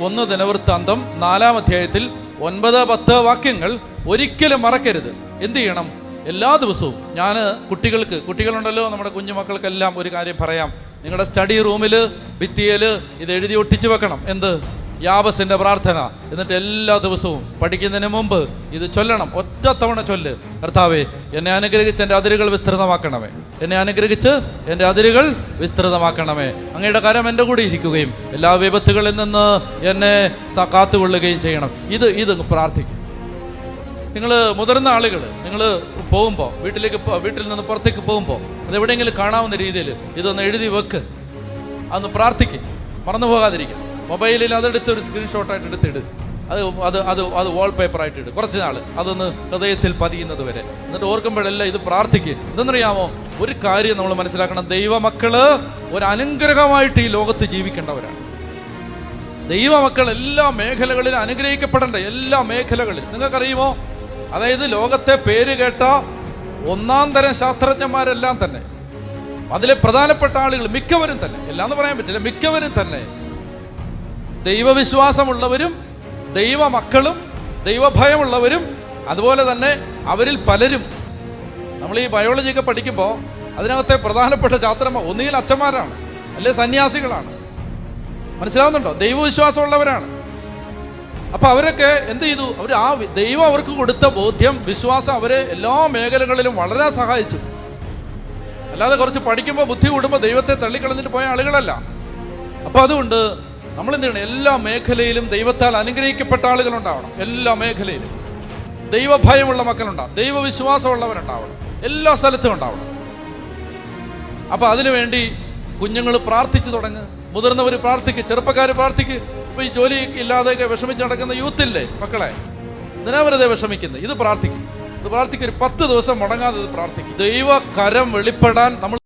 1 ദിനവൃത്താന്തം 4-ാം അധ്യായത്തിൽ 9-10 വാക്യങ്ങൾ ഒരിക്കലും മറക്കരുത്. എന്ത് ചെയ്യണം? എല്ലാ ദിവസവും ഞാൻ കുട്ടികളുണ്ടല്ലോ, നമ്മുടെ കുഞ്ഞുമക്കൾക്കെല്ലാം ഒരു കാര്യം പറയാം. നിങ്ങളുടെ സ്റ്റഡി റൂമിൽ ഭിത്തിയിൽ ഇത് എഴുതി ഒട്ടിച്ചു വെക്കണം. എന്ത്? യാബസിന്റെ പ്രാർത്ഥന. എന്നിട്ട് എല്ലാ ദിവസവും പഠിക്കുന്നതിന് മുമ്പ് ഇത് ചൊല്ലണം. ഒറ്റ തവണ ചൊല്ല്. കർത്താവേ, എന്നെ അനുഗ്രഹിച്ച് എൻ്റെ അതിരുകൾ വിസ്തൃതമാക്കണമേ. എന്നെ അനുഗ്രഹിച്ച് എൻ്റെ അതിരുകൾ വിസ്തൃതമാക്കണമേ. അങ്ങയുടെ കരം എൻ്റെ കൂടെ ഇരിക്കുകയും എല്ലാ വിപത്തുകളിൽ നിന്ന് എന്നെ കാത്തുകൊള്ളുകയും ചെയ്യണം. ഇത് പ്രാർത്ഥിക്കും. നിങ്ങൾ മുതിർന്ന ആളുകൾ, നിങ്ങൾ പോകുമ്പോൾ വീട്ടിൽ നിന്ന് പുറത്തേക്ക് പോകുമ്പോൾ അതെവിടെയെങ്കിലും കാണാവുന്ന രീതിയിൽ ഇതൊന്ന് എഴുതി വെക്ക്. അതൊന്ന് പ്രാർത്ഥിക്കും, മറന്നു പോകാതിരിക്കും. മൊബൈലിൽ അതെടുത്ത് ഒരു സ്ക്രീൻഷോട്ടായിട്ട് എടുത്തിട്. അത് വാൾപേപ്പറായിട്ട് ഇട്. കുറച്ച് നാൾ അതൊന്ന് ഹൃദയത്തിൽ പതിയുന്നത് വരെ. എന്നിട്ട് ഓർക്കുമ്പോഴെല്ലാം ഇത് പ്രാർത്ഥിക്കുക. എന്തെന്നറിയാമോ? ഒരു കാര്യം നമ്മൾ മനസ്സിലാക്കണം. ദൈവമക്കള് ഒരു അനുഗ്രഹമായിട്ട് ഈ ലോകത്ത് ജീവിക്കേണ്ടവരാണ്. ദൈവമക്കൾ എല്ലാ മേഖലകളിലും അനുഗ്രഹിക്കപ്പെടേണ്ട, എല്ലാ മേഖലകളിലും. നിങ്ങൾക്കറിയുമോ? അതായത് ലോകത്തെ പേര് കേട്ട 1-ാം തരം ശാസ്ത്രജ്ഞന്മാരെല്ലാം തന്നെ, അതിലെ പ്രധാനപ്പെട്ട ആളുകൾ മിക്കവരും തന്നെ, എല്ലാന്ന് പറയാൻ പറ്റില്ല, മിക്കവരും തന്നെ ദൈവവിശ്വാസമുള്ളവരും ദൈവമക്കളും ദൈവഭയമുള്ളവരും, അതുപോലെ തന്നെ അവരിൽ പലരും, നമ്മൾ ഈ ബയോളജിയൊക്കെ പഠിക്കുമ്പോൾ അതിനകത്തെ പ്രധാനപ്പെട്ട ശാസ്ത്രജ്ഞന്മാർ ഒന്നുകിൽ അച്ഛന്മാരാണ്, അല്ലെ സന്യാസികളാണ്. മനസ്സിലാവുന്നുണ്ടോ? ദൈവവിശ്വാസമുള്ളവരാണ്. അപ്പൊ അവരൊക്കെ എന്ത് ചെയ്തു? ദൈവം അവർക്ക് കൊടുത്ത ബോധ്യം, വിശ്വാസം അവരെ എല്ലാ മേഖലകളിലും വളരെ സഹായിച്ചു. അല്ലാതെ കുറച്ച് പഠിക്കുമ്പോൾ ബുദ്ധി കൂടുമ്പോൾ ദൈവത്തെ തള്ളിക്കളഞ്ഞിട്ട് പോയ ആളുകളല്ല. അപ്പൊ അതുകൊണ്ട് നമ്മൾ എന്ത് ചെയ്യണം? എല്ലാ മേഖലയിലും ദൈവത്താൽ അനുഗ്രഹിക്കപ്പെട്ട ആളുകളുണ്ടാവണം. എല്ലാ മേഖലയിലും ദൈവഭയമുള്ള മക്കളുണ്ടാവും, ദൈവവിശ്വാസമുള്ളവരുണ്ടാവണം, എല്ലാ സ്ഥലത്തും ഉണ്ടാവണം. അപ്പൊ അതിനുവേണ്ടി കുഞ്ഞുങ്ങൾ പ്രാർത്ഥിച്ചു തുടങ്ങുക, മുതിർന്നവർ പ്രാർത്ഥിക്കുക, ചെറുപ്പക്കാർ പ്രാർത്ഥിക്കുക. ഇപ്പൊ ഈ ജോലി ഇല്ലാതെയൊക്കെ വിഷമിച്ച് നടക്കുന്ന യൂത്തില്ലേ മക്കളെ, ഇതിനാ വെറുതെ വിഷമിക്കുന്നത്. ഇത് പ്രാർത്ഥിക്കും. ഒരു 10 ദിവസം മുടങ്ങാതെ ഇത് പ്രാർത്ഥിക്കും. ദൈവ കരം വെളിപ്പെടാൻ നമ്മൾ